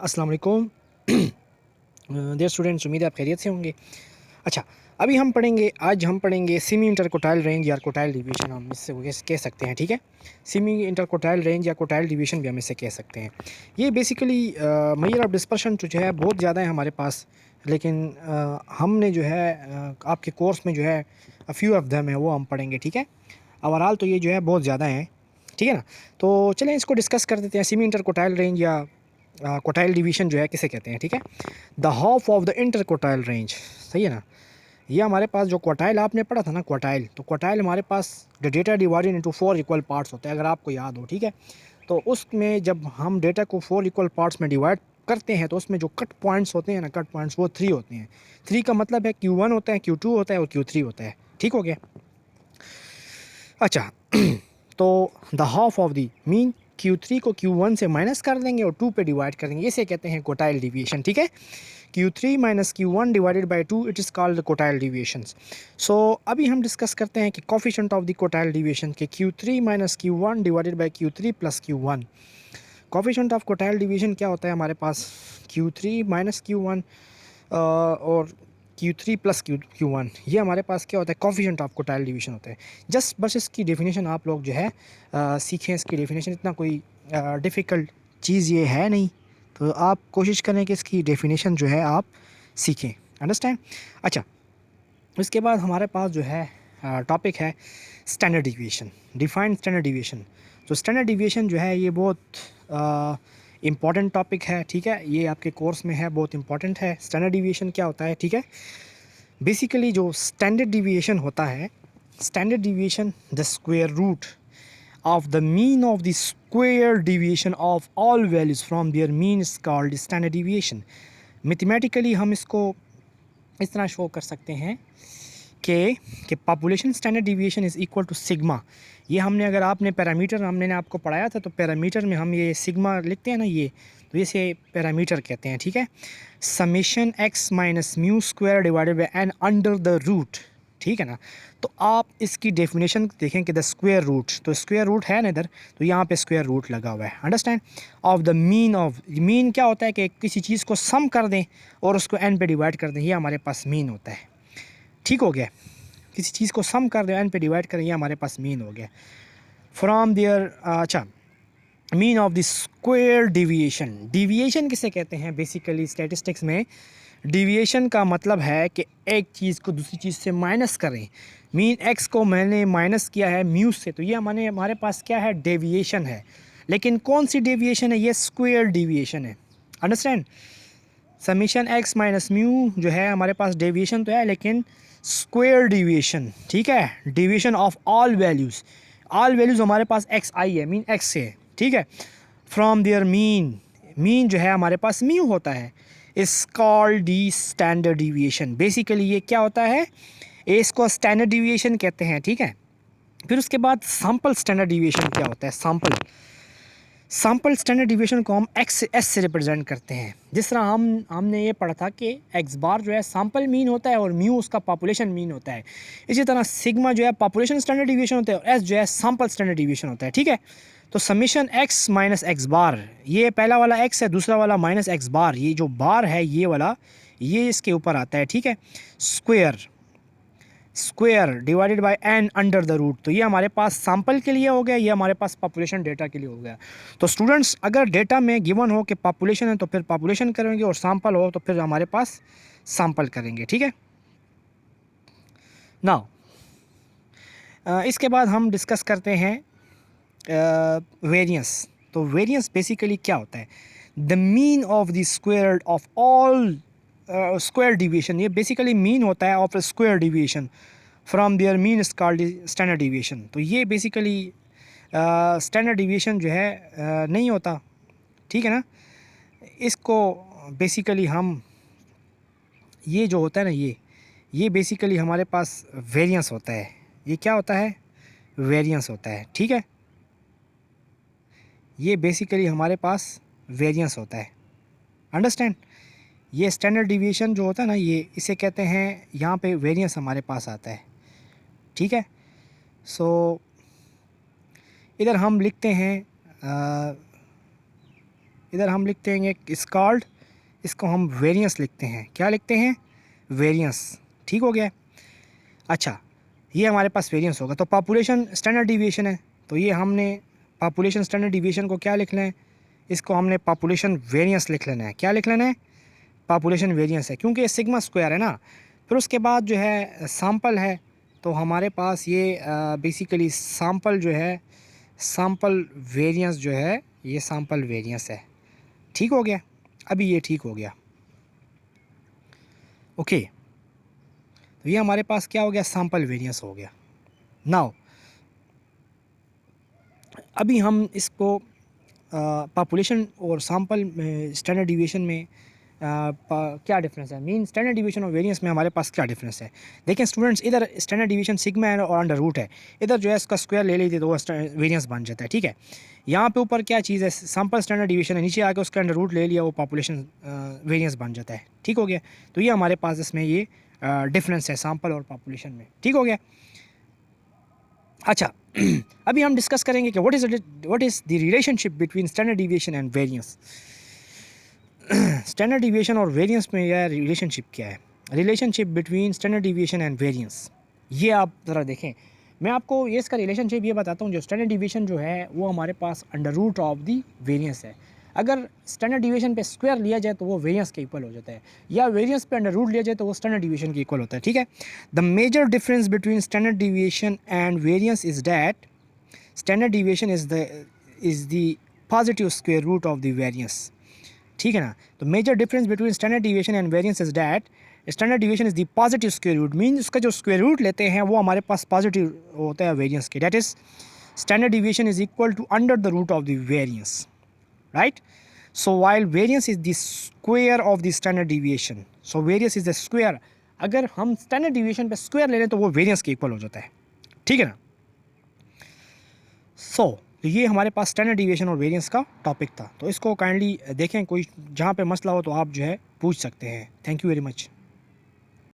अस्सलाम वालेकुम dear students, उम्मीद है आप खैरियत से होंगे। अच्छा, अभी आज हम पढ़ेंगे सेमी इंटरकोटाइल रेंज या कोटाइल डिवीजन, हम इससे कह सकते हैं। ठीक है, सेमी इंटरकोटाइल रेंज या कोटाइल डिवीजन भी हम इससे कह सकते हैं। ये बेसिकली मेजर ऑफ डिस्पर्शन जो है बहुत ज़्यादा है हमारे पास, लेकिन हमने जो है आपके कोर्स में जो है फ्यू ऑफ देम है वो हम पढ़ेंगे। ठीक है, ओवरऑल तो ये जो है बहुत ज़्यादा है। ठीक है ना, तो चलें इसको डिस्कस कर देते हैं। सेमी इंटरकोटाइल रेंज या कोटाइल डिवीजन जो है किसे कहते हैं। ठीक है, the half of the interquartile range, सही है ना। ये हमारे पास जो क्वार्टाइल आपने पढ़ा था ना, क्वार्टाइल, तो क्वार्टाइल हमारे पास the data divided into 4 equal parts होता है, अगर आपको याद हो। ठीक है, तो उसमें जब हम डेटा को 4 इक्वल पार्ट्स में डिवाइड करते हैं तो उसमें जो कट पॉइंट्स होते हैं ना, कट पॉइंट्स वो 3 होते हैं। 3 का मतलब है Q1 होता है, Q2 होता है और Q3 होता है। ठीक हो गया। अच्छा तो the half of the mean Q3 को Q1 से माइनस कर देंगे और 2 पे डिवाइड कर देंगे, इसे कहते हैं कोटाइल डिविएशन। ठीक है, Q3 minus Q1 divided by 2, it is called quartile deviations. So अभी हम डिस्कस करते हैं कि coefficient of the quartile deviation के Q3 minus Q1 divided by Q3 plus Q1। Coefficient of quartile division क्या होता है हमारे पास, Q3 माइनस Q1 और Q3 प्लस Q1, ये हमारे पास क्या होता है, कोफिशिएंट ऑफ कोटाइल डिवीजन होता है। जस्ट बस इसकी डेफिनेशन आप लोग जो है सीखें। इसकी डेफिनेशन इतना कोई डिफ़िकल्ट चीज़ ये है नहीं, तो आप कोशिश करें कि इसकी डेफिनेशन जो है आप सीखें। अंडरस्टैंड। अच्छा, उसके बाद हमारे पास जो है टॉपिक है standard deviation, defined standard deviation. तो स्टैंडर्ड डिविएशन जो है ये बहुत इम्पॉर्टेंट टॉपिक है। ठीक है, ये आपके कोर्स में है, बहुत इंपॉर्टेंट है। स्टैंडर्ड डिविएशन क्या होता है। ठीक है, बेसिकली जो स्टैंडर्ड डिविएशन होता है, standard deviation the square root of the mean of the square deviation of all values from their mean is called standard deviation. Mathematically हम इसको इस तरह शो कर सकते हैं कि population standard deviation is equal to sigma. ये हमने, अगर आपने पैरामीटर हमने आपको पढ़ाया था, तो पैरामीटर में हम ये सिग्मा लिखते हैं ना, ये तो इसे पैरामीटर कहते हैं। ठीक है, summation x minus mu square divided by n under the root. ठीक है ना, तो आप इसकी डेफिनेशन देखें कि द स्क्वायर रूट, तो स्क्वायर रूट है ना इधर, तो यहाँ पे स्क्वायर रूट लगा हुआ है। Understand. Of the mean, of mean क्या होता है कि किसी चीज़ को सम कर दें और उसको एन पे डिवाइड कर दें, ये हमारे पास मीन होता है। ठीक हो गया, किसी चीज़ को सम कर दें एन पे डिवाइड करें, ये हमारे पास मीन हो गया। फ्रॉम देयर, अच्छा, mean of the square deviation, deviation किसे कहते हैं बेसिकली स्टैटिस्टिक्स में। डिविएशन का मतलब है कि एक चीज़ को दूसरी चीज़ से माइनस करें। मीन एक्स को मैंने माइनस किया है म्यू से, तो ये हमारे पास क्या है, डेविएशन है। लेकिन कौन सी डेविएशन है, ये स्क्वायर डिविएशन है। Understand. Summation x minus mu जो है हमारे पास डेविएशन तो है, लेकिन स्क्वायर डिविएशन। ठीक है, deviation of all values, all values हमारे पास एक्स आई है, मीन एक्स से है। ठीक है, फ्रॉम देयर मीन, मीन जो है हमारे पास म्यू होता है, इस called the standard deviation. Basically ये क्या होता है, इसको स्टैंडर्ड डिविएशन कहते हैं। ठीक है, फिर उसके बाद सैम्पल स्टैंडर्ड डिविएशन क्या होता है, सैम्पल स्टैंडर्ड डिविएशन को हम एक्स एस से रिप्रेजेंट करते हैं। जिस तरह हमने ये पढ़ा था कि एक्स बार जो है सैम्पल मीन होता है और म्यू उसका पॉपुलेशन मीन होता है, इसी तरह सिग्मा जो है पॉपुलेशन स्टैंडर्ड डिविएशन होता है और एस जो है सैम्पल स्टैंडर्ड डिविएशन होता है। ठीक है, तो समीशन एक्स माइनस एक्स बार, ये पहला वाला एक्स है, दूसरा वाला माइनस एक्स बार, ये जो बार है ये वाला, ये इसके ऊपर आता है। ठीक है, square divided by n under the root, तो ये हमारे पास सैंपल के लिए हो गया, ये हमारे पास पॉपुलेशन डेटा के लिए हो गया। तो स्टूडेंट्स, अगर डेटा में गिवन हो कि पॉपुलेशन है तो फिर पॉपुलेशन करेंगे, और सैंपल हो तो फिर हमारे पास सैंपल करेंगे। ठीक है, नाउ इसके बाद हम डिस्कस करते हैं वेरियंस। तो वेरियंस बेसिकली क्या होता है, the mean of the square of all square deviation, ये बेसिकली मीन होता है of square deviation from there mean is called standard deviation. तो ये बेसिकली स्टैंडर्ड डिविएशन जो है नहीं होता। ठीक है ना, इसको बेसिकली हम, ये जो होता है ना, ये बेसिकली हमारे पास वेरियंस होता है। ये क्या होता है, वेरियंस होता है। ठीक है, ये बेसिकली हमारे पास वेरियंस होता है। अंडरस्टैंड। ये स्टैंडर्ड डिविएशन जो होता है ना, ये इसे कहते हैं, यहाँ पे वेरियंस हमारे पास आता है। ठीक है, सो इधर हम लिखते हैं इधर हम लिखते हैं इस कॉल्ड, इसको हम वेरिएंस लिखते हैं। क्या लिखते हैं? वेरिएंस। ठीक हो गया। अच्छा, ये हमारे पास वेरिएंस होगा। तो पॉपुलेशन स्टैंडर्ड डिविएशन है, तो ये हमने पॉपुलेशन स्टैंडर्ड डिविएशन को क्या लिखना है? इसको हमने पॉपुलेशन वेरिएंस लिख लेना है। क्या लिख लेना है? पॉपुलेशन वेरिएंस है, क्योंकि ये सिग्मा स्क्वायर है ना। फिर उसके बाद जो है सैंपल है, तो हमारे पास ये बेसिकली सैंपल जो है, सैंपल वेरिएंस जो है, ये सैंपल वेरिएंस है। ठीक हो गया। अभी ये ठीक हो गया। ओके, तो ये हमारे पास क्या हो गया? सैंपल वेरिएंस हो गया। नाउ अभी हम इसको पॉपुलेशन और सैंपल स्टैंडर्ड डिवीएशन में क्या डिफरेंस है, मीन स्टैंडर्ड डिवीएशन और वेरिएंस में हमारे पास क्या डिफरेंस है? देखें स्टूडेंट्स, इधर स्टैंडर्ड डिवीएशन सिग्मा है और अंडर रूट है। इधर जो है इसका स्क्वायर ले लीजिए तो वो वेरिएंस बन जाता है। ठीक है, यहाँ पे ऊपर क्या चीज़ है? सैंपल स्टैंडर्ड डिवीएशन है, नीचे आके उसका अंडर रूट ले लिया, वो पॉपुलेशन वेरिएंस बन जाता है। ठीक हो गया। तो ये हमारे पास इसमें ये डिफरेंस है सैंपल और पॉपुलेशन में। ठीक हो गया। अच्छा, अभी हम डिस्कस करेंगे कि what is the relationship between standard deviation and variance. Standard deviation और वेरिएंस में यह रिलेशनशिप क्या है? Relationship between standard deviation and variance, ये आप ज़रा देखें। मैं आपको ये इसका रिलेशनशिप ये बताता हूँ। जो स्टैंडर्ड डिवीएशन जो है वो हमारे पास under root of the variance है। अगर स्टैंडर्ड डिवीएशन पे स्क्वायर लिया जाए तो वो वेरिएंस के इक्वल हो जाता है, या वेरिएंस पे अंडर रूट लिया जाए तो वो स्टैंडर्ड डिवीएशन के इक्वल होता है। ठीक है। The major difference between standard deviation and variance is that standard deviation is the positive square root of the variance. ठीक है ना। तो major difference between standard deviation and variance is that standard deviation is the positive square root, mean उसका जो square root लेते हैं वो हमारे पास पॉजिटिव होता है वेरिएंस के। That is standard deviation is equal to under the root of the variance, right. So while variance is the square of the standard deviation, so variance is the square. अगर हम standard deviation पे square ले लें तो वो variance के equal हो जाता है। ठीक है ना। तो ये हमारे पास स्टैंडर्ड डिवीएशन और वेरिएंस का टॉपिक था। तो इसको काइंडली देखें, कोई जहाँ पे मसला हो तो आप जो है पूछ सकते हैं। Thank you very much.